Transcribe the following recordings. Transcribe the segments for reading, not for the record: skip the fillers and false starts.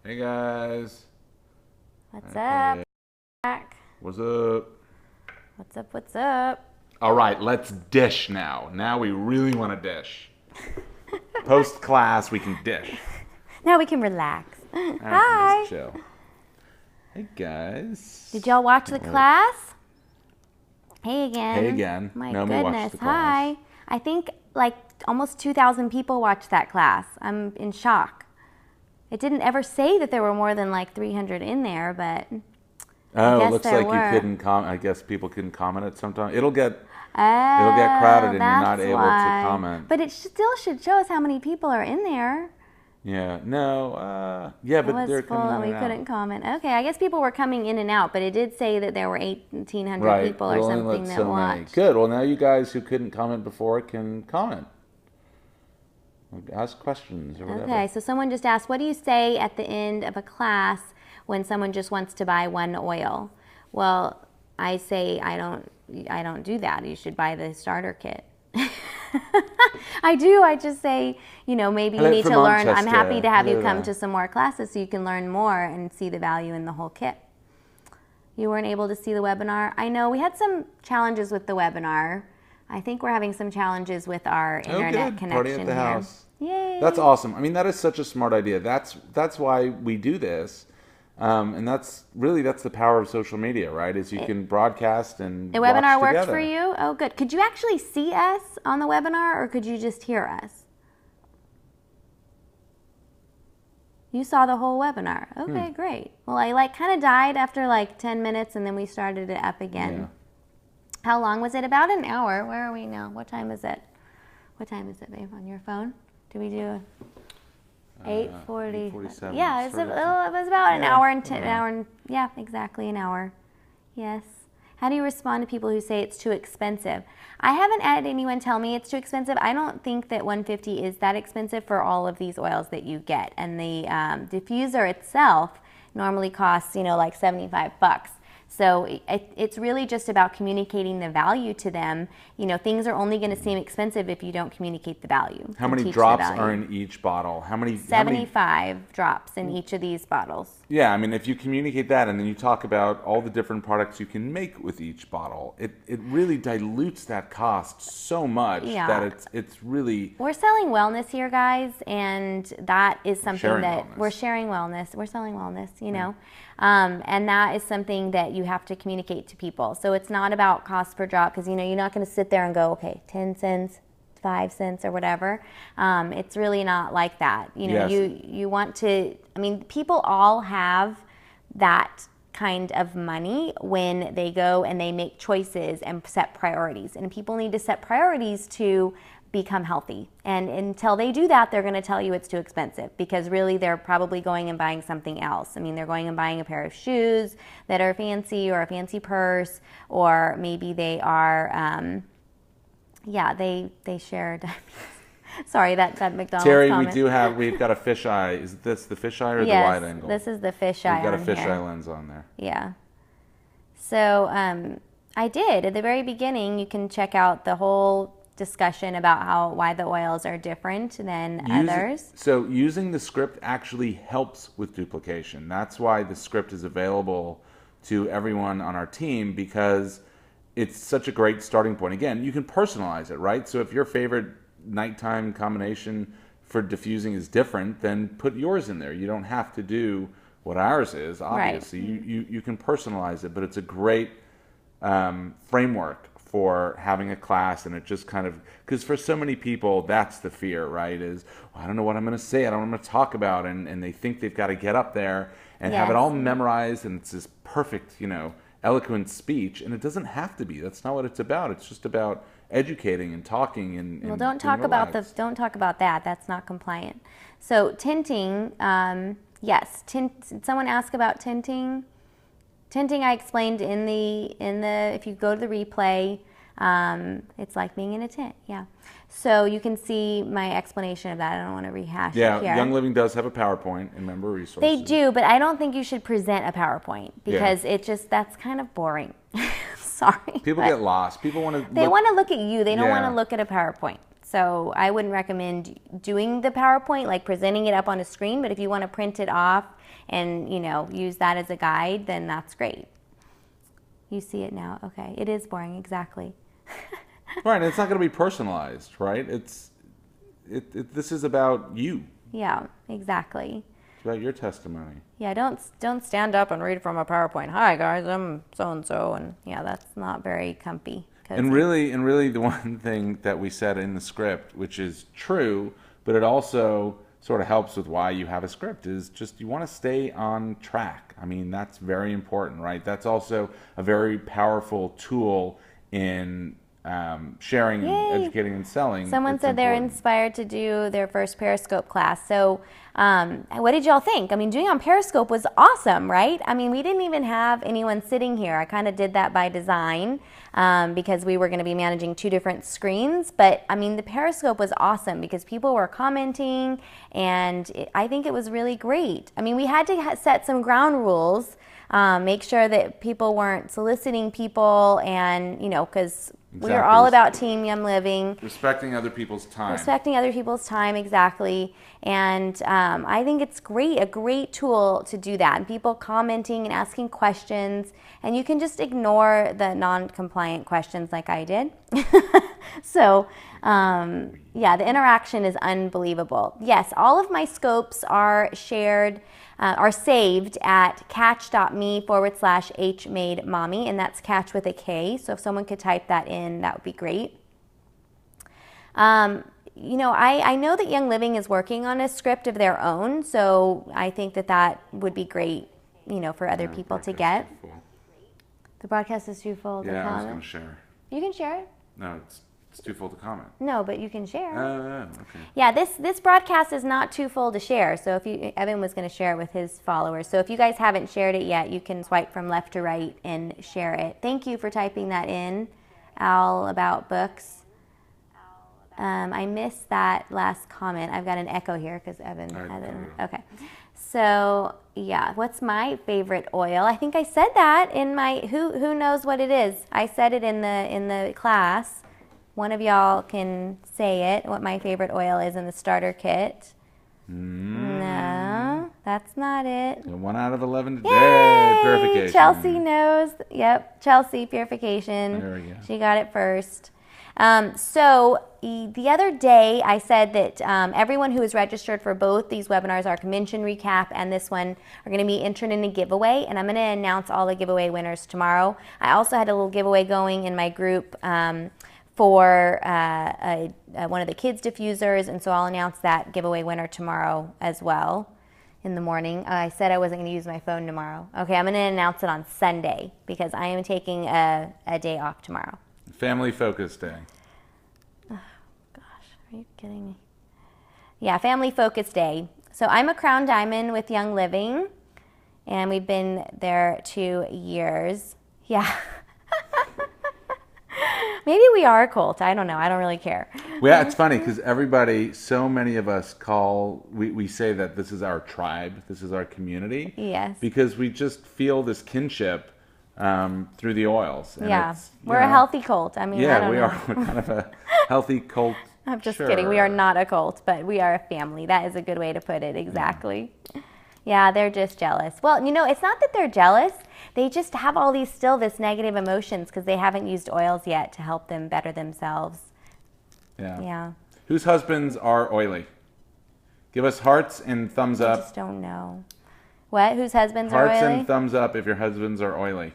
Hey guys. What's up, Hey. Jack? What's up? What's up? What's up? All right, let's dish now. Now we really want to dish. Post class, we can dish. Now we can relax. Now we can just Hi. chill. Hey guys. Did y'all watch the class? Hey again. Hey again. My No, we watched goodness. the class. Hi. I think like almost 2,000 people watched that class. I'm in shock. It didn't ever say that there were more than like 300 in there, but Oh, guess looks there like were. you couldn't comment. I guess people couldn't comment it sometime. It'll get oh, crowded and you're not that's able why. to comment. But it still should show us how many people are in there. Yeah. No. Yeah, It but was they're full coming and in we and out. couldn't comment. Okay, I guess people were coming in and out, but it did say that there were 1,800 Right. people It or only something lets that so many. watched. Good. Well, now you guys who couldn't comment before can comment. Ask questions or whatever. Okay, so someone just asked, what do you say at the end of a class when someone just wants to buy one oil? Well, I say I don't do that. You should buy the starter kit. I do. I just say, maybe you Hello need from to learn. I'm Manchester. happy to have you Hello come there. to some more classes so you can learn more and see the value in the whole kit. You weren't able to see the webinar. I know we had some challenges with the webinar. I think we're having some challenges with our internet Good. connection Party at the here. house. Yay! That's awesome. I mean, that is such a smart idea. That's why we do this, and that's the power of social media, right? Is you can broadcast and The watch webinar worked together. for you? Oh, good. Could you actually see us on the webinar or could you just hear us? You saw the whole webinar. Okay, great. Well, I kind of died after 10 minutes and then we started it up again. Yeah. How long was it? About an hour. Where are we now? What time is it? What time is it, babe, on your phone? Do we do 8:40? 8:47. Yeah, it was about an Yeah, hour and yeah. hour and yeah, exactly an hour. Yes. How do you respond to people who say it's too expensive? I haven't had anyone tell me it's too expensive. I don't think that 150 is that expensive for all of these oils that you get. And the diffuser itself normally costs, like 75 bucks. So it's really just about communicating the value to them. Things are only going to seem expensive if you don't communicate the value. How and many teach the drops value. are in each bottle? How many? 75 drops in each of these bottles. Yeah, I mean, if you communicate that and then you talk about all the different products you can make with each bottle, it really dilutes that cost so much Yeah. that it's really We're selling wellness here, guys, and that is something Sharing that wellness. we're sharing wellness. We're selling wellness, and that is something that you have to communicate to people. So it's not about cost per drop because, you're not going to sit there and go, okay, 10 cents, 5 cents or whatever. It's really not like that. Yes. You want to, people all have that kind of money when they go and they make choices and set priorities. And people need to set priorities to become healthy. And until they do that, they're going to tell you it's too expensive because really they're probably going and buying something else. They're going and buying a pair of shoes that are fancy or a fancy purse, or maybe they are, they share diabetes. Sorry, that McDonald's Terry, comment. we've got a fisheye. Is this the fisheye or Yes, the wide angle? this is the fisheye. We've got a on fisheye here. lens on there. Yeah. So I did at the very beginning. You can check out the whole discussion about why the oils are different than others. So using the script actually helps with duplication. That's why the script is available to everyone on our team because it's such a great starting point. Again, you can personalize it, right? So if your favorite nighttime combination for diffusing is different, then put yours in there. You don't have to do what ours is, obviously. Right. You can personalize it, but it's a great framework for having a class, and it just kind of, because for so many people, that's the fear, right? Is, well, I don't know what I'm going to say, I don't know what I'm going to talk about, and they think they've got to get up there and have it Yes. all memorized, and it's this perfect, eloquent speech, and it doesn't have to be. That's not what it's about. It's just about educating and talking and Well, and don't in talk your about lives. don't talk about that. That's not compliant. So tinting, yes. Someone asked about tinting. Tinting, I explained in the if you go to the replay, it's like being in a tent. Yeah. So you can see my explanation of that. I don't want to rehash Yeah, it here. Young Living does have a PowerPoint in member resources. They do, but I don't think you should present a PowerPoint because that's kind of boring. Sorry. People but get lost. People want to. They want to look at you. They don't want Yeah. to look at a PowerPoint. So I wouldn't recommend doing the PowerPoint, like presenting it up on a screen. But if you want to print it off and use that as a guide, then that's great. You see it now. Okay, it is boring, exactly. Right, and it's not going to be personalized, right? This is about you. Yeah, exactly. It's about your testimony. Yeah, don't stand up and read from a PowerPoint. Hi guys, I'm so and so, and yeah, that's not very comfy. And really, the one thing that we said in the script, which is true, but it also sort of helps with why you have a script, is just you want to stay on track. I mean, that's very important, right? That's also a very powerful tool in sharing, educating, and selling. Someone said they're inspired to do their first Periscope class. So what did y'all think? I mean, doing on Periscope was awesome, right? I mean, we didn't even have anyone sitting here. I kind of did that by design because we were going to be managing 2 different screens. But I mean, the Periscope was awesome because people were commenting, and I think it was really great. I mean, we had to set some ground rules, make sure that people weren't soliciting people, and because we are all about Team Young Living. Respecting other people's time. Respecting other people's time, exactly. And I think it's a great tool to do that. And people commenting and asking questions. And you can just ignore the non-compliant questions like I did. So, yeah, the interaction is unbelievable. Yes, all of my scopes are shared, are saved at catch.me/hmademommy, and that's catch with a K. So if someone could type that in, that would be great. I know that Young Living is working on a script of their own, so I think that would be great, for other people to get. The broadcast is too full to comment. Yeah, I was going to share. You can share it. No, it's too full to comment. No, but you can share. Okay. Yeah, this broadcast is not too full to share. So Evan was going to share it with his followers. So if you guys haven't shared it yet, you can swipe from left to right and share it. Thank you for typing that in, Al, about books. I missed that last comment. I've got an echo here because Evan had it. Okay. So yeah, what's my favorite oil? I think I said that in my who knows what it is. I said it in the class. One of y'all can say it, what my favorite oil is in the starter kit. No, that's not it. 1 out of 11 today. Purification. Chelsea knows. Yep, Chelsea, purification. There we go. She got it first. So the other day I said that everyone who is registered for both these webinars, our convention recap and this one, are going to be entered in a giveaway, and I'm going to announce all the giveaway winners tomorrow. I also had a little giveaway going in my group for one of the kids diffusers, and so I'll announce that giveaway winner tomorrow as well in the morning. I said I wasn't going to use my phone tomorrow. Okay, I'm going to announce it on Sunday because I am taking a day off tomorrow. Family Focus Day. Oh, gosh, are you kidding me? Yeah, Family Focus Day. So I'm a Crown Diamond with Young Living, and we've been there 2 years. Yeah. Maybe we are a cult. I don't know. I don't really care. Well, yeah, it's funny because so many of us we say that this is our tribe, this is our community. Yes. Because we just feel this kinship through the oils. And yeah. We're a healthy cult. I mean, yeah, I don't know. We're kind of a healthy cult. I'm just kidding. We are not a cult, but we are a family. That is a good way to put it. Exactly. Yeah, they're just jealous. Well, it's not that they're jealous. They just have all this negative emotions because they haven't used oils yet to help them better themselves. Yeah. Yeah. Whose husbands are oily? Give us hearts and thumbs up. I just don't know. What? Whose husbands are oily? Hearts and thumbs up if your husbands are oily.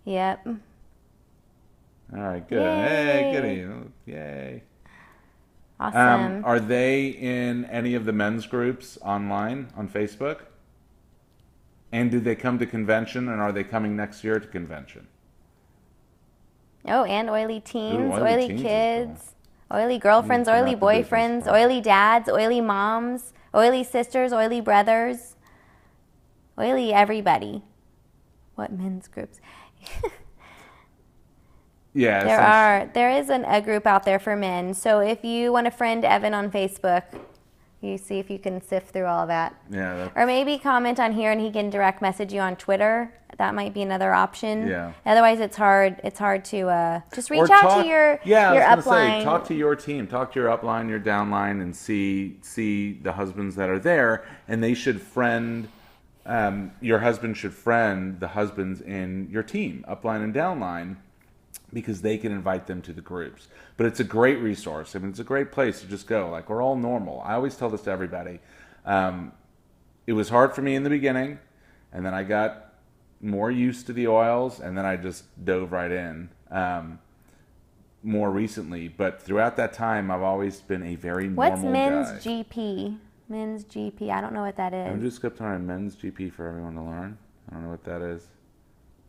Yep. All right, good. Yay. Hey, goody. Yay. Awesome. Are they in any of the men's groups online on Facebook? And did they come to convention, and are they coming next year to convention? Oh, and oily teens, Ooh, oily teens kids, oily girlfriends, Turn oily out the business boyfriends, part. oily dads, oily moms, oily sisters, oily brothers, oily everybody. What men's groups? Yeah. There is a group out there for men. So if you want to friend Evan on Facebook, You see if you can sift through all of that. Yeah. Or maybe comment on here and he can direct message you on Twitter. That might be another option. Yeah. Otherwise, it's hard. It's hard to just reach Or out talk, to your yeah, your I was gonna upline. say, talk to your team, talk to your upline, your downline, and see the husbands that are there, and they should friend. Your husband should friend the husbands in your team, upline and downline, because they can invite them to the groups. But it's a great resource. I mean, it's a great place to just go. Like, we're all normal. I always tell this to everybody. It was hard for me in the beginning, and then I got more used to the oils, and then I just dove right in more recently. But throughout that time, I've always been a very normal What's men's guy. GP? Men's GP. I don't know what that I'm is. just skipped on men's GP for everyone to learn. I don't know what that is.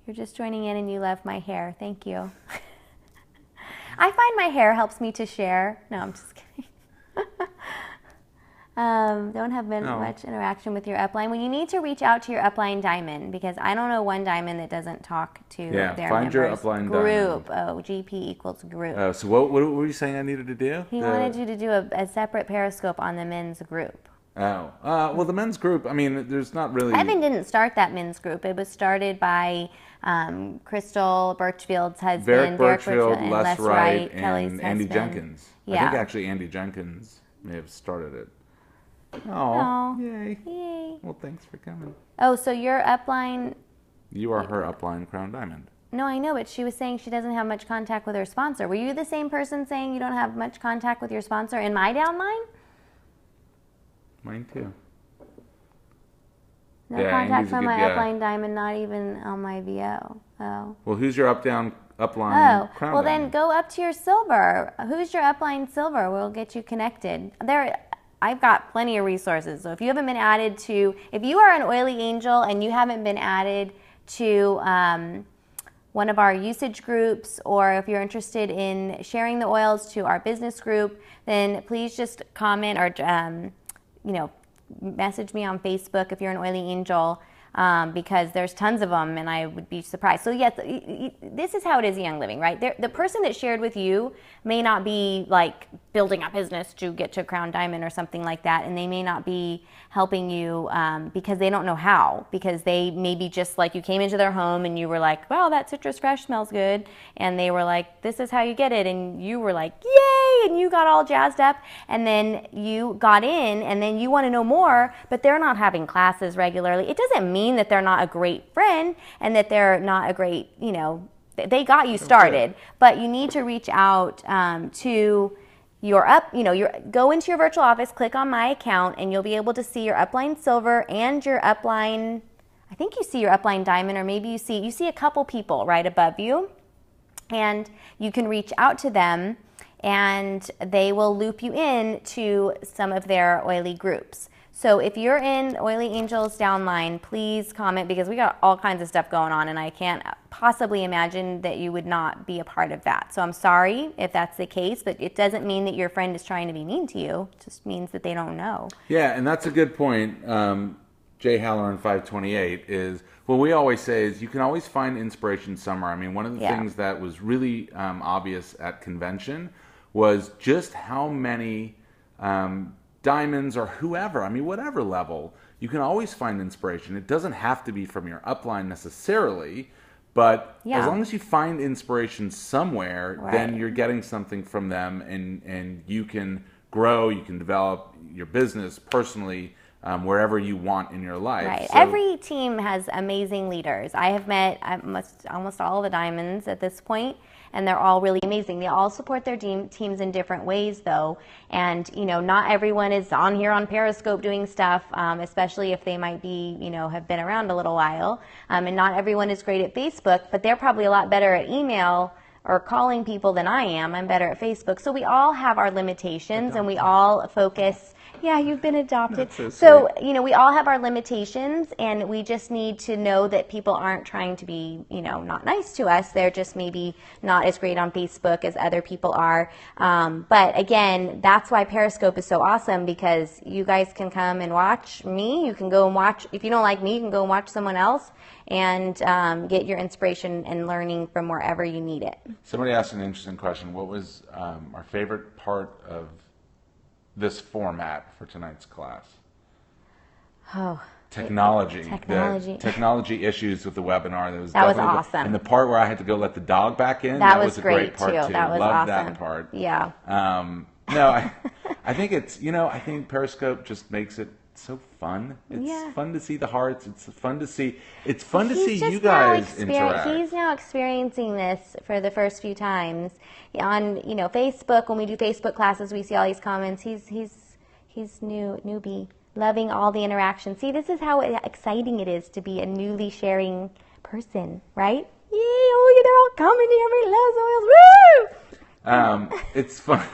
You're just joining in and you love my hair. Thank you. I find my hair helps me to share. No, I'm just kidding. Don't have much interaction with your upline. Well, you need to reach out to your upline diamond, because I don't know one diamond that doesn't talk to their find members. your upline group. diamond. Oh, GP equals group. So what were you saying I needed to do? He wanted you to do a separate Periscope on the men's group. Well, the men's group, I mean, there's not really... Evan didn't start that men's group. It was started by Crystal Birchfield's husband, Derek Birchfield, and Les Wright, Kelly's and Andy husband. Jenkins. Yeah. I think actually Andy Jenkins may have started it. Oh, Aw. yay. Yay. Well, thanks for coming. Oh, so your upline... You are her upline Crown Diamond. No, I know, but she was saying she doesn't have much contact with her sponsor. Were you the same person saying you don't have much contact with your sponsor in my downline? Mine too. No Yeah, contact Andy's a from good my guy. upline diamond, not even on my VO. Oh. Well, who's your upline Oh, Crown well then Diamond? go up to your silver. Who's your upline silver? We'll get you connected. I've got plenty of resources. So if you haven't been added to, if you are an oily angel and you haven't been added to one of our usage groups, or if you're interested in sharing the oils to our business group, then please just comment or message me on Facebook if you're an oily angel. Because there's tons of them, and I would be surprised. So yes, this is how it is in Young Living, right? The person that shared with you may not be like building a business to get to Crown Diamond or something like that, and they may not be helping you because they don't know how, because they maybe just like you came into their home and you were like, wow, that citrus fresh smells good, and they were like, this is how you get it, and you were like, yay, and you got all jazzed up, and then you got in, and then you want to know more, but they're not having classes regularly. It doesn't mean that they're not a great friend and that they're not a great, they got you started, but you need to reach out to go into your virtual office, click on my account, and you'll be able to see your upline silver and your upline, I think you see your upline diamond, or maybe you see a couple people right above you, and you can reach out to them and they will loop you in to some of their oily groups. So if you're in Oily Angels downline, please comment, because we got all kinds of stuff going on and I can't possibly imagine that you would not be a part of that. So I'm sorry if that's the case, but it doesn't mean that your friend is trying to be mean to you. It just means that they don't know. Yeah, and that's a good point. Jay Haller in 528 is, what we always say is you can always find inspiration somewhere. I mean, one of the things that was really obvious at convention was just how many diamonds or whoever, I mean, whatever level, you can always find inspiration. It doesn't have to be from your upline necessarily, but as long as you find inspiration somewhere, then you're getting something from them, and you can grow, you can develop your business personally wherever you want in your life. Right. So, every team has amazing leaders. I have met almost all the diamonds at this point, and they're all really amazing. They all support their teams in different ways, though. And, not everyone is on here on Periscope doing stuff, especially if they might be, have been around a little while. And not everyone is great at Facebook, but they're probably a lot better at email or calling people than I am. I'm better at Facebook. So we all have our limitations, and we all focus. Yeah, you've been adopted. So, we all have our limitations, and we just need to know that people aren't trying to be, not nice to us. They're just maybe not as great on Facebook as other people are. But again, that's why Periscope is so awesome, because you guys can come and watch me. You can go and watch, if you don't like me, you can go and watch someone else and get your inspiration and learning from wherever you need it. somebody asked an interesting question. What was our favorite part of this format for tonight's class? Oh. Technology. Technology. The technology issues with the webinar. That was definitely awesome. And the part where I had to go let the dog back in, That was a great part too. too. That was Loved awesome. that part. Yeah. No, I think it's, I think Periscope just makes it so fun. It's fun to see the hearts. It's fun to see you guys interact. He's now experiencing this for the first few times on Facebook. When we do Facebook classes, we see all these comments. He's newbie, loving all the interaction. See, this is how exciting it is to be a newly sharing person, right? Yay! Oh, they're all coming. Everybody loves oils. Woo! It's fun.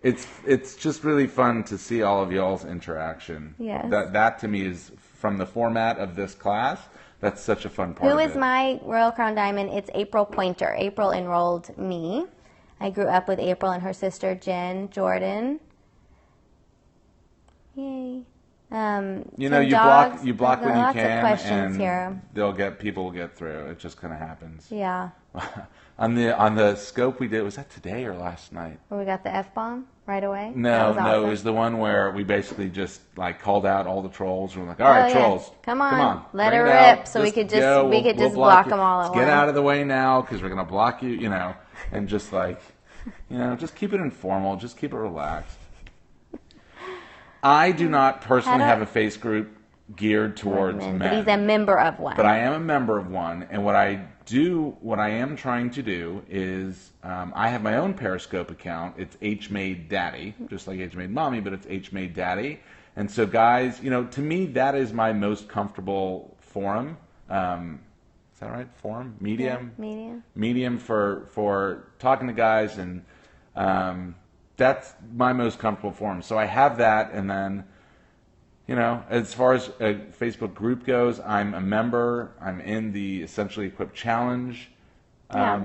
It's just really fun to see all of y'all's interaction. Yes. That to me is, from the format of this class, that's such a fun part Who of is it. my Royal Crown Diamond? It's April Pointer. April enrolled me. I grew up with April and her sister Jen Jordan. Yay. You block when you lots can, of questions and here. people will get through. It just kind of happens. Yeah. On the scope we did, was that today or last night? Where we got the F-bomb right away? That No, was it awesome. was the one where we basically just called out all the trolls. And we're like, all right, yeah. trolls, Come on. Let bring it out. rip so we could just go. We'll block you. them all at Let's once. Get out of the way now, because we're gonna block you. And just just keep it informal. Just keep it relaxed. I do not personally have a face group geared towards men. But he's a member of one. But I am a member of one, and what I am trying to do is, I have my own Periscope account. It's HMade Daddy, just like HMade Mommy, but it's HMade Daddy. And so, guys, to me, that is my most comfortable forum. Is that right? Forum? Medium? Yeah, medium for talking to guys, and that's my most comfortable forum. So I have that, and then, as far as a Facebook group goes, I'm a member. I'm in the Essentially Equipped Challenge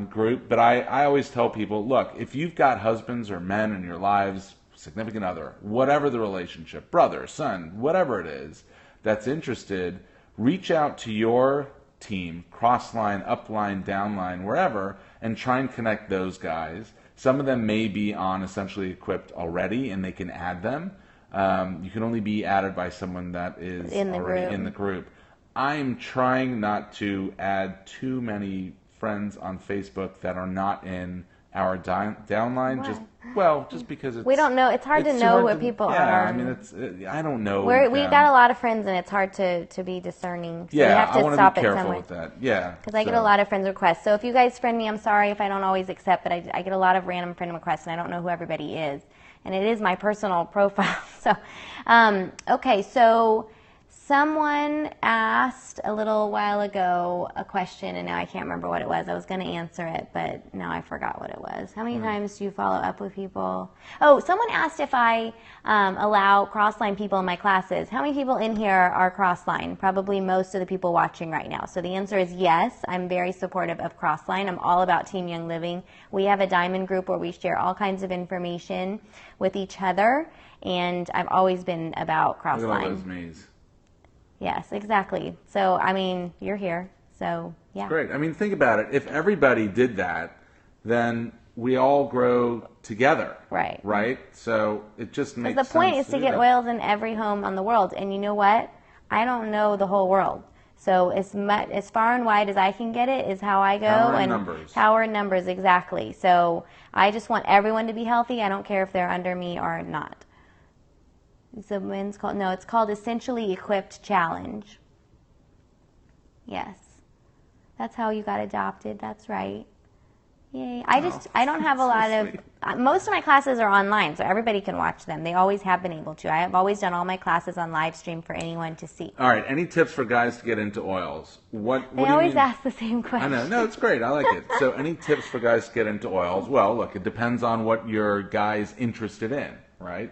group. But I always tell people, look, if you've got husbands or men in your lives, significant other, whatever the relationship, brother, son, whatever it is, that's interested, reach out to your team, cross-line, up-line, down-line, wherever, and try and connect those guys. Some of them may be on Essentially Equipped already, and they can add them. You can only be added by someone that is already in the group. I'm trying not to add too many friends on Facebook that are not in our downline. Just because we don't know. It's hard to know where people are. Yeah, I mean, I don't know. We've got a lot of friends, and it's hard to be discerning. So yeah, you have to I want to stop be it careful somewhere. with that. Yeah, because I get a lot of friends requests. So if you guys friend me, I'm sorry if I don't always accept, but I get a lot of random friend requests, and I don't know who everybody is. And it is my personal profile. So, okay, so someone asked a little while ago a question, and now I can't remember what it was. I was going to answer it, but now I forgot what it was. How many times do you follow up with people? Oh, someone asked if I allow crossline people in my classes. How many people in here are crossline? Probably most of the people watching right now. So the answer is yes. I'm very supportive of crossline. I'm all about Team Young Living. We have a diamond group where we share all kinds of information with each other, and I've always been about crossline. Look at all those me's. Yes, exactly. So, I mean, you're here. So, yeah. It's great. I mean, think about it. If everybody did that, then we all grow together. Right. Right? So it just makes sense. The point is to get oils in every home on the world. And you know what? I don't know the whole world. So as far and wide as I can get it is how I go. Power in numbers. Power in numbers, exactly. So I just want everyone to be healthy. I don't care if they're under me or not. It's called Essentially Equipped Challenge. Yes. That's how you got adopted. That's right. Yay. I don't have a lot of, most of my classes are online, so everybody can watch them. They always have been able to. I have always done all my classes on live stream for anyone to see. All right. Any tips for guys to get into oils? What They do you always mean? ask the same question. I know. No, it's great. I like it. So any tips for guys to get into oils? Well, look, it depends on what your guy's interested in, right?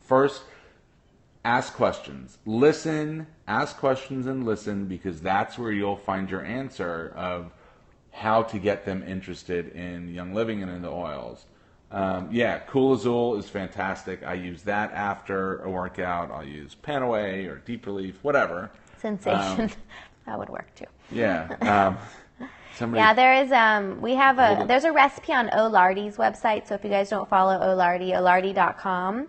First, ask questions. Listen, ask questions and listen, because that's where you'll find your answer of how to get them interested in Young Living and into oils. Cool Azul is fantastic. I use that after a workout. I'll use Panaway or Deep Relief, whatever. Sensation. That would work too. Yeah. Somebody, Yeah, there is. There's a recipe on Olardy's website. So if you guys don't follow Olardy, olardy.com,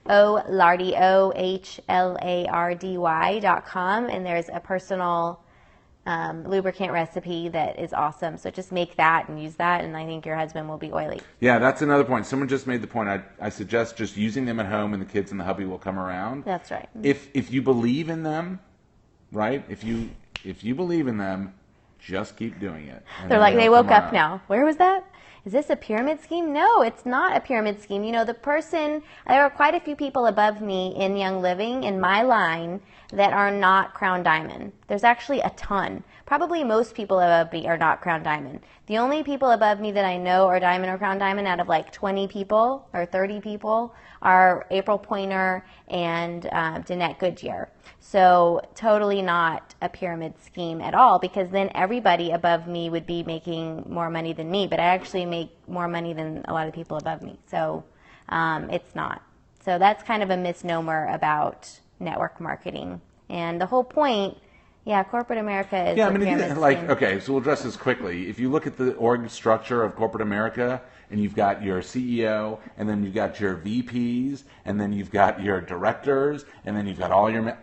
Olardy, OHLARDY.com, and there's a personal lubricant recipe that is awesome. So just make that and use that, and I think your husband will be oily. Yeah, that's another point. Someone just made the point. I suggest just using them at home, and the kids and the hubby will come around. That's right. If you believe in them, right? If you believe in them, just keep doing it. They're like, they woke up now. Where was that? Is this a pyramid scheme? No, it's not a pyramid scheme. You know, there are quite a few people above me in Young Living in my line that are not Crown Diamond. There's actually a ton. Probably most people above me are not Crown Diamond. The only people above me that I know are Diamond or Crown Diamond out of like 20 people or 30 people are April Pointer and Danette Goodyear. So totally not a pyramid scheme at all, because then everybody above me would be making more money than me, but I actually make more money than a lot of people above me. So it's not. So that's kind of a misnomer about network marketing. And the whole point, corporate America is a pyramid scheme. Okay, so we'll address this quickly. If you look at the org structure of corporate America, and you've got your CEO, and then you've got your VPs, and then you've got your directors, and then you've got all your...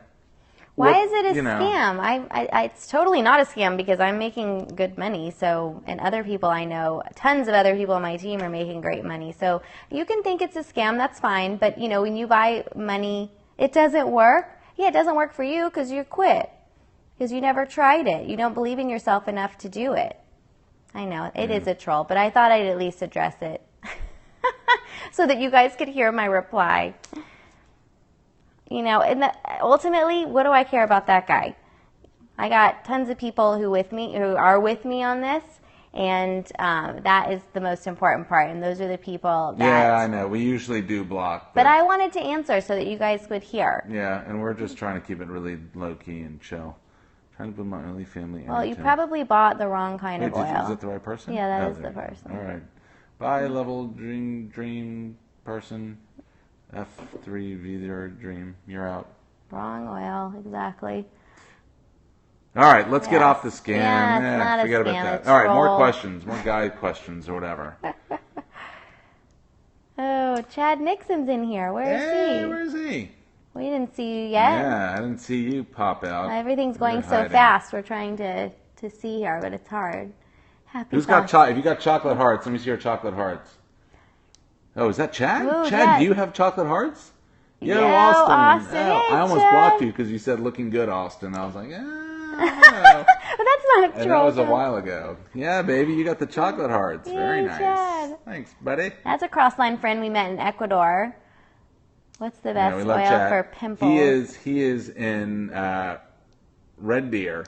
Why is it a scam? It's totally not a scam, because I'm making good money. So, and other people I know, tons of other people on my team are making great money. So you can think it's a scam, that's fine. But, when you buy money, it doesn't work. Yeah, it doesn't work for you because you quit. Because you never tried it. You don't believe in yourself enough to do it. I know, it is a troll, but I thought I'd at least address it so that you guys could hear my reply. And ultimately, what do I care about that guy? I got tons of people who are with me on this, and that is the most important part. And those are the people that... Yeah, I know. We usually do block. But I wanted to answer so that you guys would hear. Yeah, and we're just trying to keep it really low-key and chill. Trying to build my early family. Well, you probably bought the wrong kind of oil. Is that the right person? Yeah, that is the person. All right. Bye, level dream person. F3 V'er dream. You're out. Wrong oil, exactly. All right, let's get off the scam. Yeah, it's not a forget scam, about that. it's All right, more troll. questions, more guy questions or whatever. Oh, Chad Nixon's in here. Where is he? Hey, where is he? We didn't see you yet. Yeah, I didn't see you pop out. Everything's going You're so hiding. fast. We're trying to see here, but it's hard. Happy Who's got if you got chocolate hearts, let me see your chocolate hearts. Oh, is that Chad? Ooh, Chad, yes. do you have chocolate hearts? Yo, Austin. Oh, Hey, I almost Chad. blocked you because you said looking good, Austin. I was like, But that's not a And that troll. was a while ago. Yeah, baby, you got the chocolate hearts. Very Yay, nice. Chad. Thanks, buddy. That's a cross-line friend we met in Ecuador. What's the Yeah, best we love oil Chad. for pimples? He is in Red Deer.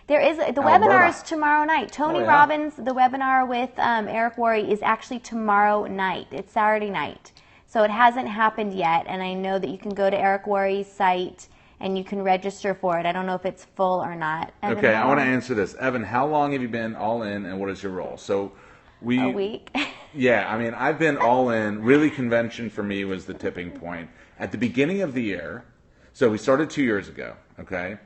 There is the Alberta. webinar is tomorrow night. Tony Oh, yeah. Robbins, the webinar with Eric Worre is actually tomorrow night. It's Saturday night, so it hasn't happened yet. And I know that you can go to Eric Worre's site and you can register for it. I don't know if it's full or not. Evan, Okay, how I want to long? answer this. Evan, how long have you been all in, and what is your role? So A week. Yeah, I mean, I've been all in. Really, convention for me was the tipping point. At the beginning of the year, so we started 2 years ago, okay?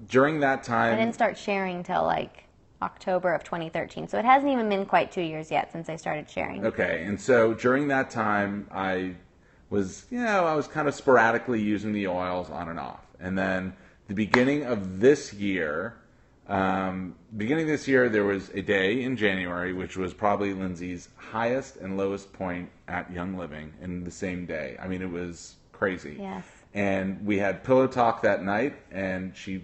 During that time... I didn't start sharing till like October of 2013, so it hasn't even been quite 2 years yet since I started sharing. Okay, and so during that time, I was kind of sporadically using the oils on and off. And then the beginning of this year, there was a day in January, which was probably Lindsay's highest and lowest point at Young Living in the same day. I mean, it was crazy. Yes. And we had pillow talk that night, and she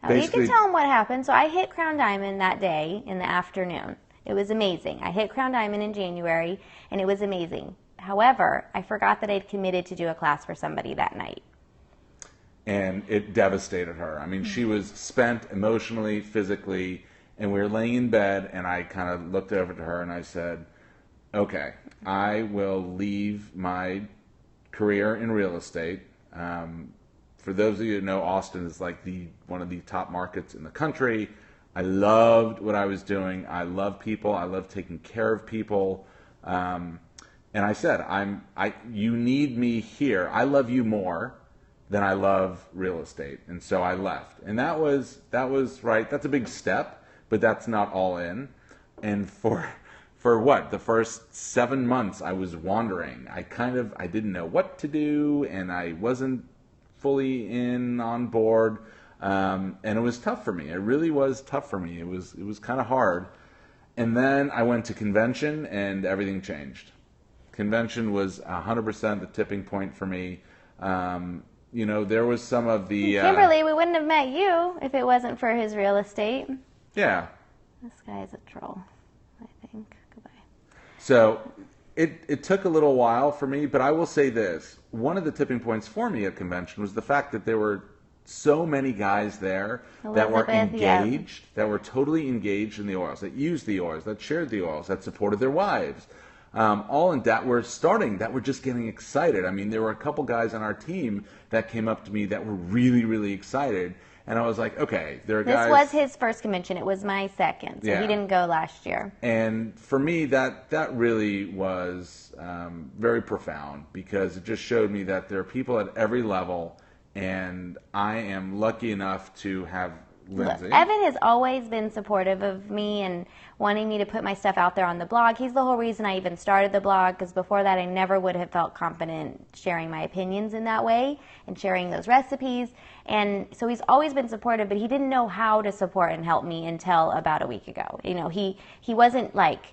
Oh, you basically... can tell them what happened. So I hit Crown Diamond that day in the afternoon. It was amazing. I hit Crown Diamond in January, and it was amazing. However, I forgot that I'd committed to do a class for somebody that night. And it devastated her. I mean, she was spent emotionally, physically, and we were laying in bed, and I kind of looked over to her and I said, okay, I will leave my career in real estate. For those of you who know, Austin is like one of the top markets in the country. I loved what I was doing. I love people. I love taking care of people. And I said, you need me here. I love you more than I love real estate. And so I left. And that was right. That's a big step. but that's not all in. And for what, the first 7 months I was wandering. I didn't know what to do, and I wasn't fully on board. And it was tough for me. It really was tough for me. It was kind of hard. And then I went to convention, and everything changed. Convention was 100% the tipping point for me. There was some of the... Kimberly, we wouldn't have met you if it wasn't for his real estate. Yeah. This guy is a troll, I think. Goodbye. So it took a little while for me, but I will say this. One of the tipping points for me at convention was the fact that there were so many guys there that were engaged, that were totally engaged in the oils, that used the oils, that shared the oils, that supported their wives. All in that were just getting excited. I mean, there were a couple guys on our team that came up to me that were really, really excited. And I was like, okay, there are guys. This was his first convention. It was my second, so he didn't go last year. And for me, that really was very profound, because it just showed me that there are people at every level, and I am lucky enough to have Lindsay. Look, Evan has always been supportive of me and wanting me to put my stuff out there on the blog. He's the whole reason I even started the blog, because before that I never would have felt confident sharing my opinions in that way and sharing those recipes. And so he's always been supportive, but he didn't know how to support and help me until about a week ago. He wasn't like,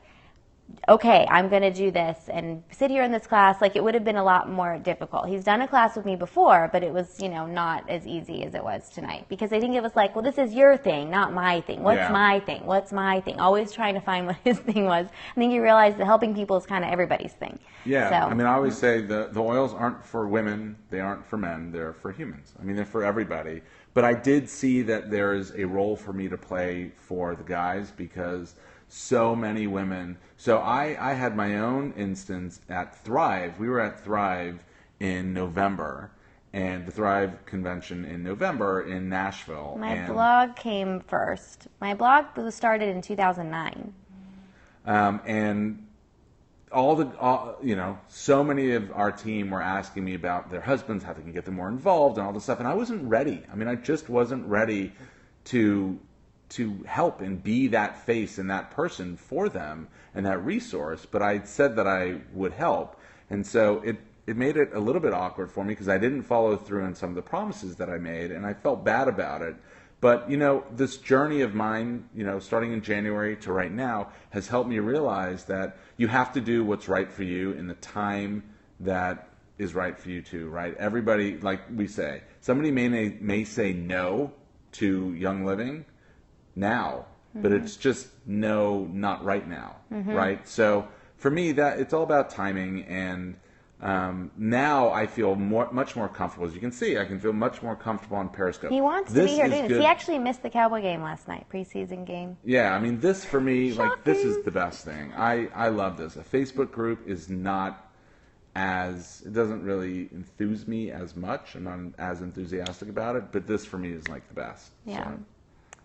okay, I'm going to do this and sit here in this class. Like, it would have been a lot more difficult. He's done a class with me before, but it was, not as easy as it was tonight, because I think it was like, well, this is your thing, not my thing. What's my thing? What's my thing? Always trying to find what his thing was. I think you realize that helping people is kind of everybody's thing. Yeah. So, I mean, I always say the oils aren't for women. They aren't for men. They're for humans. I mean, they're for everybody. But I did see that there is a role for me to play for the guys, because so many women. So I had my own instance at Thrive. We were at Thrive in November, and the Thrive convention in November in Nashville. My blog came first. My blog was started in 2009. And so many of our team were asking me about their husbands, how they can get them more involved and all this stuff. And I wasn't ready. I mean, I just wasn't ready to help and be that face and that person for them and that resource, but I said that I would help. And so it made it a little bit awkward for me, because I didn't follow through on some of the promises that I made, and I felt bad about it. But, this journey of mine, starting in January to right now, has helped me realize that you have to do what's right for you in the time that is right for you too, right? Everybody, like we say, somebody may say no to Young Living now, but it's just no, not right now, right? So for me, that it's all about timing, and now I feel much more comfortable. As you can see, I can feel much more comfortable on Periscope. He wants to be here doing this. He actually missed the Cowboy game last night, preseason game. Yeah, I mean, this for me, this is the best thing. I love this. A Facebook group is not it doesn't really enthuse me as much. I'm not as enthusiastic about it, but this for me is like the best. Yeah. So.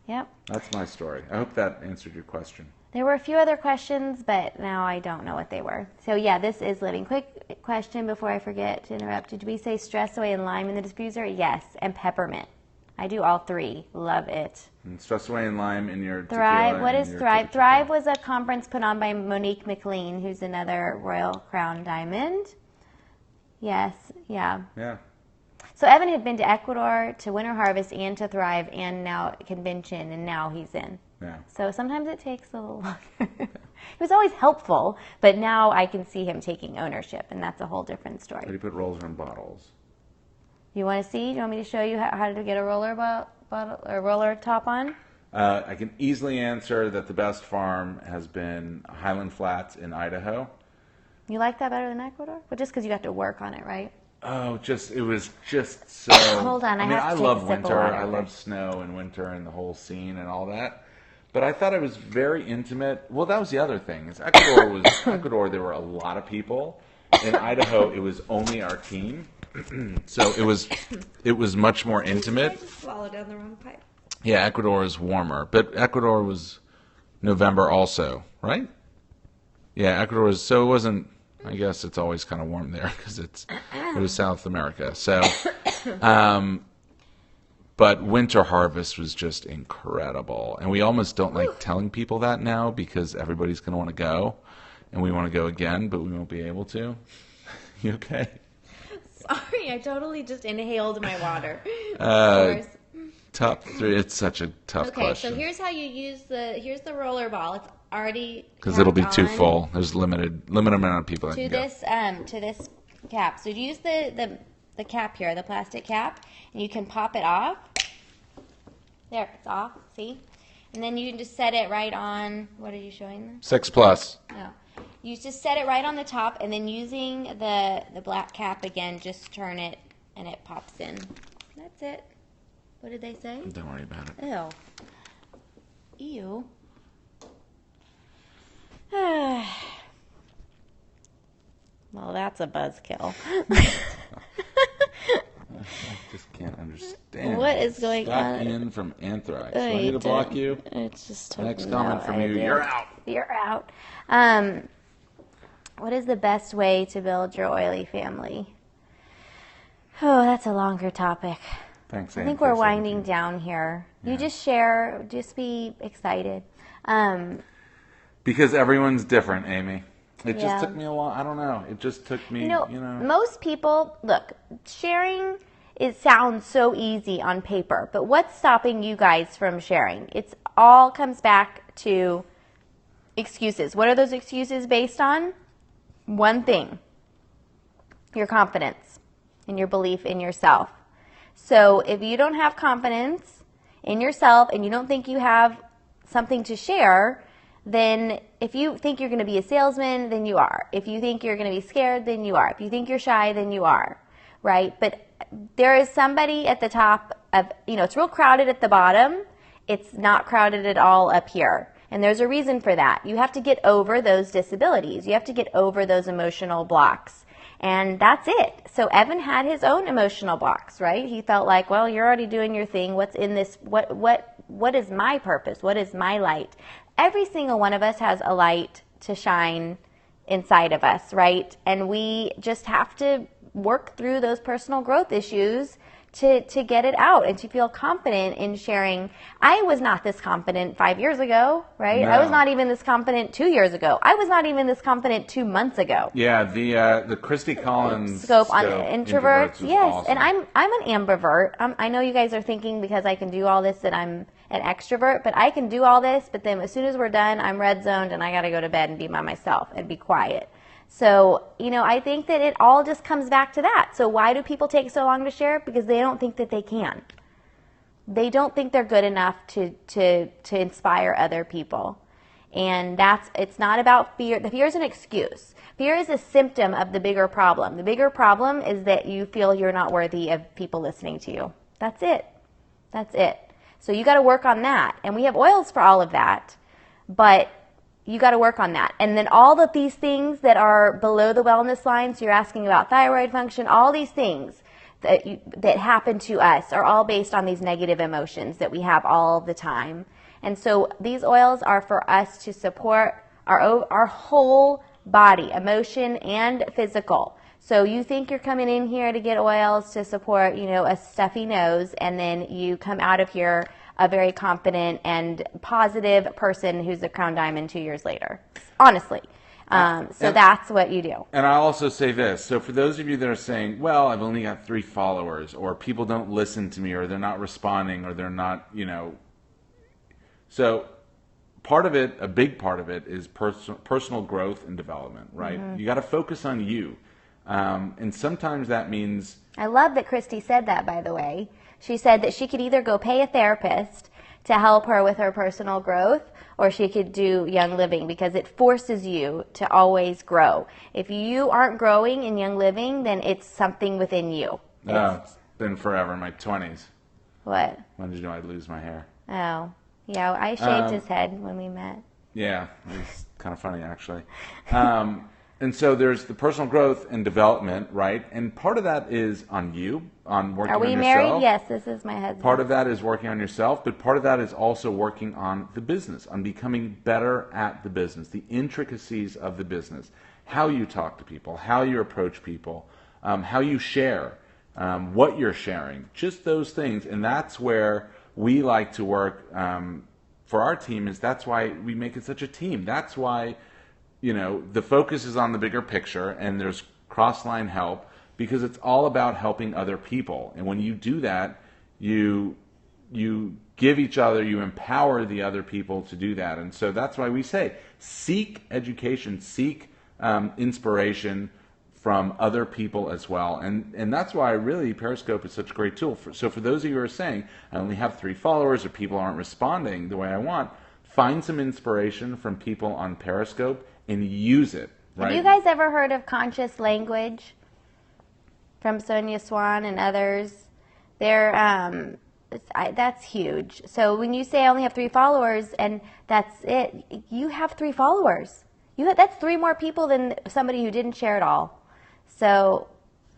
Yep. That's my story. I hope that answered your question. There were a few other questions, but now I don't know what they were. So yeah, this is living. Quick question before I forget to interrupt. Did we say Stress Away and lime in the diffuser? Yes, and peppermint. I do all three. Love it. And Stress Away and lime in your Thrive. tequila. What is Thrive? Thrive was a conference put on by Monique McLean, who's another Royal Crown Diamond. Yes. Yeah. Yeah. So Evan had been to Ecuador, to Winter Harvest, and to Thrive, and now convention, and now he's in. Yeah. So sometimes it takes a little longer. It was always helpful, but now I can see him taking ownership, and that's a whole different story. How do you put rollers in bottles? You want to see? Do you want me to show you how to get a roller bottle or roller top on? I can easily answer that the best farm has been Highland Flats in Idaho. You like that better than Ecuador? But just because you got to work on it, right? Oh, it was just so. Hold on, I love winter. I love snow and winter and the whole scene and all that. But I thought it was very intimate. Well, that was the other thing. Is Ecuador. There were a lot of people. In Idaho, it was only our team, so it was much more intimate. I just swallowed down the wrong pipe. Yeah, Ecuador is warmer, but Ecuador was November also, right? Yeah, Ecuador was, so it wasn't. I guess it's always kind of warm there because it was South America. So, But Winter Harvest was just incredible. And we almost don't like telling people that now because everybody's going to want to go. And we want to go again, but we won't be able to. You okay? Sorry, I totally just inhaled my water. Top 3. It's such a tough question. Okay, so here's how you use here's the roller ball. It's already because it'll be too full. There's limited amount of people that to can this to this cap. So use the cap here, the plastic cap, and you can pop it off. There, it's off. See, and then you can just set it right on. What are you showing them? 6+. No. You just set it right on the top, and then using the black cap again, just turn it, and it pops in. That's it. What did they say? Don't worry about it. Ew. Well, that's a buzzkill. I just can't understand. What is going on? In from Anthrax. Do I need to block you? It's just Next comment from you. You're out. You're out. What is the best way to build your oily family? Oh, that's a longer topic. Thanks, I think we're winding down here. Yeah. You just share. Just be excited. Because everyone's different, Amy. It just took me a while. I don't know. It just took me, Most people, look, sharing, it sounds so easy on paper, but what's stopping you guys from sharing? It's all comes back to excuses. What are those excuses based on? One thing, your confidence and your belief in yourself. So if you don't have confidence in yourself and you don't think you have something to share, then if you think you're going to be a salesman, then you are. If you think you're going to be scared, then you are. If you think you're shy, then you are, right? But there is somebody at the top of, it's real crowded at the bottom. It's not crowded at all up here. And there's a reason for that. You have to get over those disabilities. You have to get over those emotional blocks. And that's it. So Evan had his own emotional blocks, right? He felt like, well, you're already doing your thing. What's in this? What is my purpose? What is my light? Every single one of us has a light to shine inside of us, right? And we just have to work through those personal growth issues to get it out and to feel confident in sharing. I was not this confident 5 years ago, right? No. I was not even this confident 2 years ago. I was not even this confident 2 months ago. Yeah, the Christy Collins scope on introverts. Yes, awesome. And I'm an ambivert. I know you guys are thinking because I can do all this that I'm an extrovert, but I can do all this, but then as soon as we're done, I'm red zoned and I got to go to bed and be by myself and be quiet. So, I think that it all just comes back to that. So why do people take so long to share? Because they don't think that they can. They don't think they're good enough to inspire other people. And it's not about fear. The fear is an excuse. Fear is a symptom of the bigger problem. The bigger problem is that you feel you're not worthy of people listening to you. That's it. That's it. So you got to work on that. And we have oils for all of that. But you got to work on that. And then all of these things that are below the wellness line, so you're asking about thyroid function, all these things that happen to us are all based on these negative emotions that we have all the time. And so these oils are for us to support our whole body, emotion and physical. So you think you're coming in here to get oils to support, a stuffy nose, and then you come out of here a very confident and positive person who's a crown diamond 2 years later. Honestly. So that's what you do. And I'll also say this. So for those of you that are saying, well, I've only got 3 followers, or people don't listen to me, or they're not responding, or they're not, So part of it, a big part of it, is personal growth and development, right? Mm-hmm. You got to focus on you. And sometimes that means... I love that Christy said that, by the way. She said that she could either go pay a therapist to help her with her personal growth, or she could do Young Living, because it forces you to always grow. If you aren't growing in Young Living, then it's something within you. It's been forever, in my 20s. What? When did you know I'd lose my hair? Oh, yeah, I shaved his head when we met. Yeah, it was kind of funny, actually. And so there's the personal growth and development, right? And part of that is on you, on working on yourself. Are we married? Yes, this is my husband. Part of that is working on yourself, but part of that is also working on the business, on becoming better at the business, the intricacies of the business, how you talk to people, how you approach people, how you share. what you're sharing, just those things. And that's where we like to work for our team, is that's why we make it such a team. That's why, the focus is on the bigger picture and there's cross-line help, because it's all about helping other people. And when you do that, you give each other, you empower the other people to do that. And so that's why we say, seek education, seek inspiration from other people as well. And that's why really Periscope is such a great tool. So for those of you who are saying, I only have 3 followers or people aren't responding the way I want, find some inspiration from people on Periscope and use it. Right? Have you guys ever heard of conscious language from Sonia Swan and others? That's huge. So when you say I only have 3 followers and that's it, you have 3 followers. That's 3 more people than somebody who didn't share at all. So,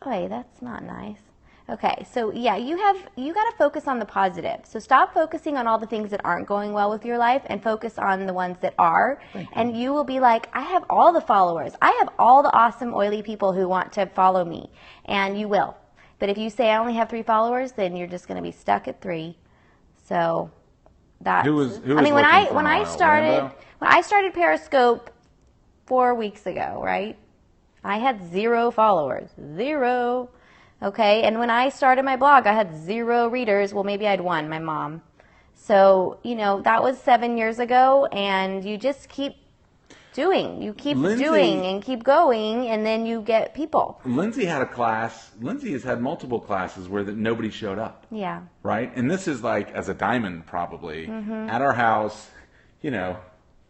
that's not nice. Okay, so yeah, you got to focus on the positive. So stop focusing on all the things that aren't going well with your life and focus on the ones that are. And you will be like, I have all the followers. I have all the awesome, oily people who want to follow me. And you will. But if you say I only have 3 followers, then you're just going to be stuck at 3. So that's. When I started Periscope 4 weeks ago, right? I had 0 followers. 0. Okay, and when I started my blog, I had 0 readers. Well, maybe I had 1, my mom. So, that was 7 years ago, and you just keep doing. You keep doing and keep going, and then you get people. Lindsay had a class. Lindsay has had multiple classes where nobody showed up. Yeah. Right? And this is like as a diamond probably. At our house,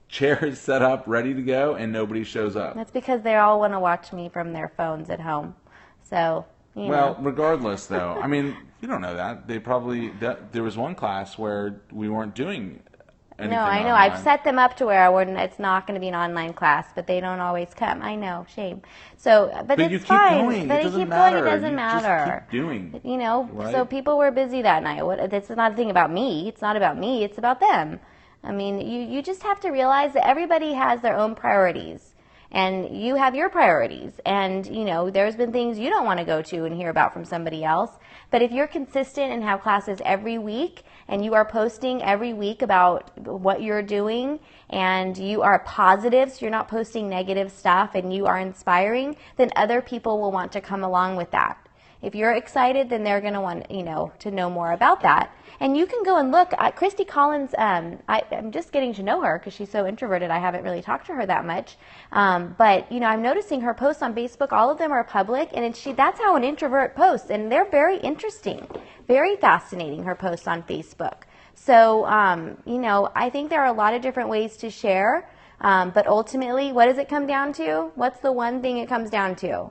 chairs set up, ready to go, and nobody shows up. That's because they all want to watch me from their phones at home. So, Well, regardless, though, you don't know that. There was one class where we weren't doing anything. No, I know. Online. I've set them up to where it's not going to be an online class, but they don't always come. I know, shame. So, but it's you keep fine. going. But it doesn't keep matter. going. It doesn't matter. Just keep doing. Right? So people were busy that night. It's not a thing about me. It's not about me. It's about them. You just have to realize that everybody has their own priorities, and you have your priorities. And, there's been things you don't want to go to and hear about from somebody else. But if you're consistent and have classes every week, and you are posting every week about what you're doing, and you are positive, so you're not posting negative stuff, and you are inspiring, then other people will want to come along with that. If you're excited, then they're going to want, to know more about that. And you can go and look at Christy Collins. I'm just getting to know her because she's so introverted. I haven't really talked to her that much. But, I'm noticing her posts on Facebook. All of them are public. And that's how an introvert posts. And they're very interesting, very fascinating, her posts on Facebook. So, I think there are a lot of different ways to share. But ultimately, what does it come down to? What's the one thing it comes down to?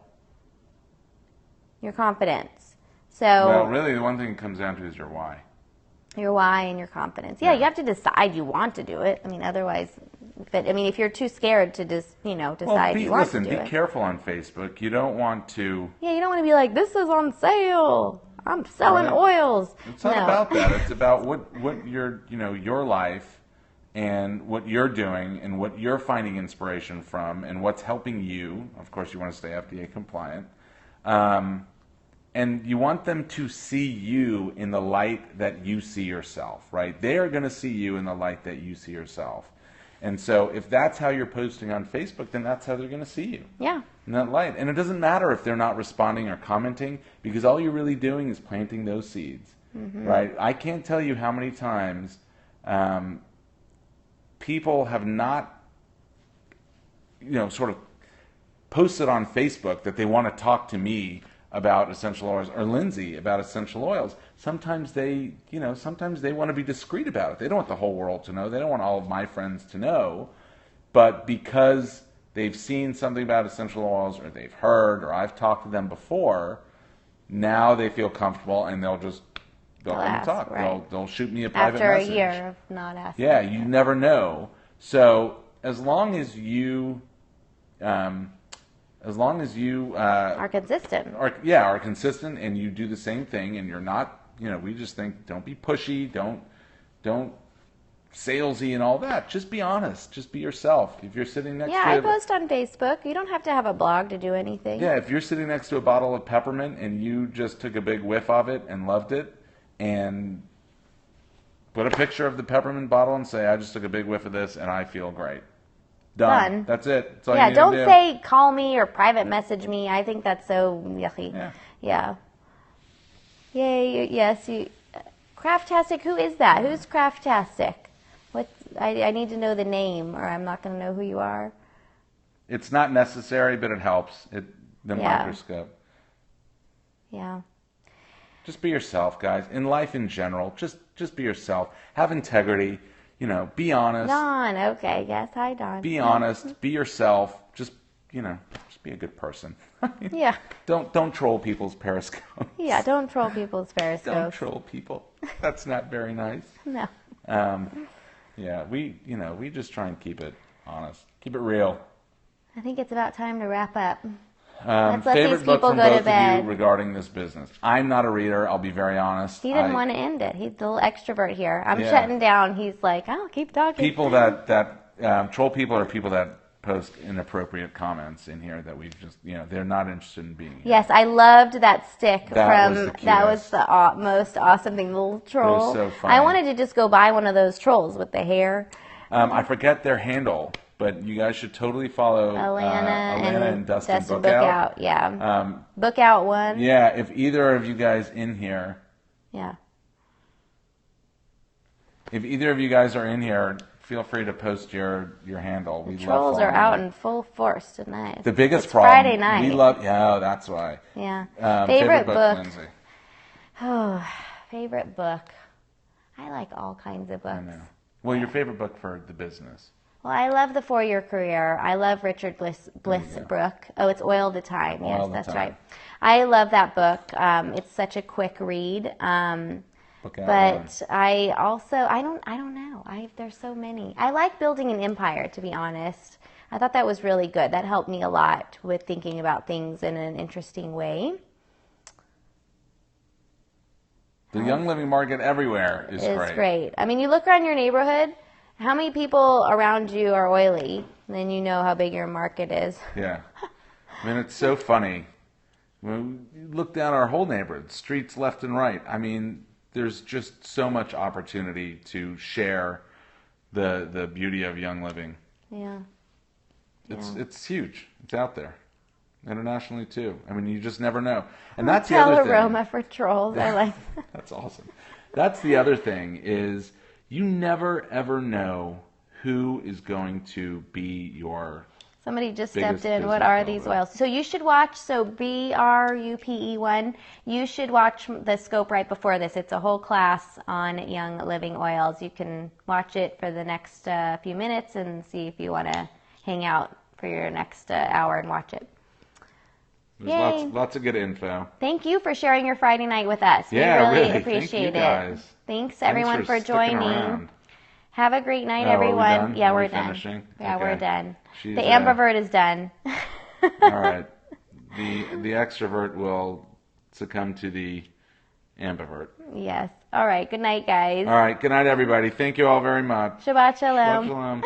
Your confidence. Well, really, the one thing it comes down to is your why. Your why and your confidence. Yeah, you have to decide you want to do it. Otherwise, if you're too scared to just, decide you want to do it. Listen, be careful on Facebook. You don't want to. Yeah, you don't want to be like, this is on sale. I'm selling oils. It's not about that. It's about what your life and what you're doing and what you're finding inspiration from and what's helping you. Of course, you want to stay FDA compliant. And you want them to see you in the light that you see yourself, right? They are going to see you in the light that you see yourself. And so if that's how you're posting on Facebook, then that's how they're going to see you. Yeah. In that light. And it doesn't matter if they're not responding or commenting, because all you're really doing is planting those seeds, right? I can't tell you how many times people have not, sort of posted on Facebook that they want to talk to me about essential oils, or Lindsay about essential oils. Sometimes they want to be discreet about it. They don't want the whole world to know. They don't want all of my friends to know. But because they've seen something about essential oils, or they've heard, or I've talked to them before, now they feel comfortable, and they'll let me talk. Right. They'll shoot me a private message. message. After a year of not asking. Yeah, you never know. So as long as you are consistent. Are consistent, and you do the same thing, and you're not, we just think, don't be pushy, don't salesy and all that. Just be honest. Just be yourself. If you're sitting next Yeah, to I post on Facebook. You don't have to have a blog to do anything. Yeah, if you're sitting next to a bottle of peppermint and you just took a big whiff of it and loved it, and put a picture of the peppermint bottle and say, I just took a big whiff of this and I feel great. Done. That's it. That's all you Yeah, need don't to do. say call me or private message me. I think that's so yucky. Yeah. Yeah. Yay, yes. Craftastic, who is that? Who's Craftastic? I need to know the name or I'm not going to know who you are. It's not necessary, but it helps. The Yeah. microscope. Yeah. Just be yourself, guys. In life in general, just be yourself. Have integrity. Be honest. Don, okay. Yes, hi, Don. Be honest. Be yourself. Just be a good person. Yeah. Don't troll people's periscopes. Yeah, don't troll people's periscopes. Don't troll people. That's not very nice. No. Yeah, we just try and keep it honest. Keep it real. I think it's about time to wrap up. Let's let Favorite these book people from go to both of bed. you regarding this business? I'm not a reader. I'll be very honest. He didn't want to end it. He's a little extrovert here. I'm shutting down. He's like, I'll keep talking. People that troll people are people that post inappropriate comments in here that we just they're not interested in being here. Yes, I loved that stick That was the that was cutest. the most awesome thing. The little troll. so funny. I wanted to just go buy one of those trolls with the hair. I forget their handle, but you guys should totally follow Alana and Dustin Bookout. Bookout. Yeah. Bookout one. Yeah, if either of you guys in here, Yeah. if either of you guys are in here, feel free to post your handle. We Trolls love are following out you. in full force tonight. The biggest It's problem. Friday night. We love. Yeah, that's why. Yeah. Favorite book, book. Lindsay. Oh, favorite book. I like all kinds of books. I know. Well, your favorite book for the business. Well, I love The 4-Year Career. I love Richard Blissbrook. Oh, it's Oil to Time. Yes, Oil to that's Time. right. I love that book. It's such a quick read. Book out one. But I also, I don't know. There's so many. I like Building an Empire, to be honest. I thought that was really good. That helped me a lot with thinking about things in an interesting way. The Young Living Market everywhere is It's great. I mean, you look around your neighborhood, how many people around you are oily? And then you know how big your market is. Yeah. I mean, it's so funny. When you look down our whole neighborhood, streets left and right. I mean, there's just so much opportunity to share the beauty of Young Living. Yeah. It's huge. It's out there. Internationally, too. I mean, you just never know. And that's the Hotel other thing. aroma for trolls. I like that. That's awesome. That's the other thing is you never, ever know who is going to be your... Somebody just biggest stepped in. What business are these builder. oils? So you should watch, BRUPE1, you should watch the scope right before this. It's a whole class on Young Living oils. You can watch it for the next few minutes and see if you want to hang out for your next hour and watch it. There's Yay. lots of good info. Thank you for sharing your Friday night with us. Yeah, we really really. appreciate Thank you it. guys. Thanks everyone for sticking joining. around. Have a great night, Oh, are we everyone. done? Yeah, Are we we're done. finishing? Yeah, Okay. we're done. She's, The ambivert is done. All right. The extrovert will succumb to the ambivert. Yes. All right. Good night, guys. All right. Good night, everybody. Thank you all very much. Shabbat shalom. Shabbat shalom.